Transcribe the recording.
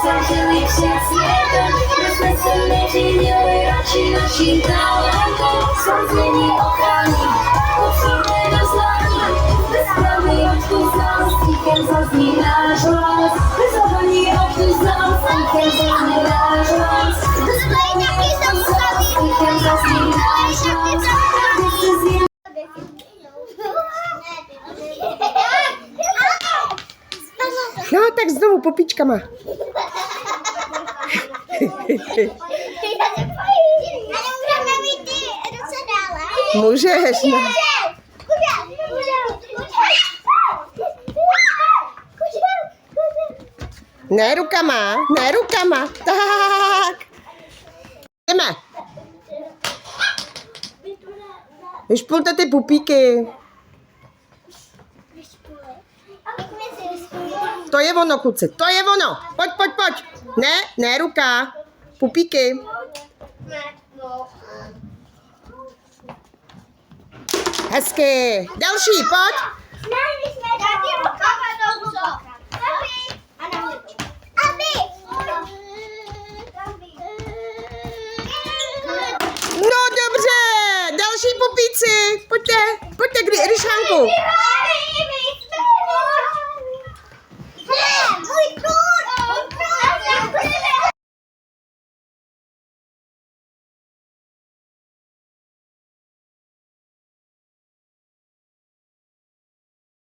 zažili přesně to, že jsme se neřídili radši naším talentem. Souznění ochrání, potřebuje do zlání, bez pravdy očku znám, stíkem zazní náš hlas. Bez ohoní očku znám, stíkem zazní náš hlas. Bez pravdy očku znám, stíkem zazní náš hlas. No, tak znovu popíčkama. Můžeš, no. Ne rukama, ne rukama. Tak. Jdeme. Vyšpulte ty pupíky. To je ono, kluci, to je ono. Pojď, pojď, pojď. Ne, ne ruka. Pupíky. Hezky. Další, pojď. No dobře, další pupíci. Pojďte, pojďte, Ryšánku.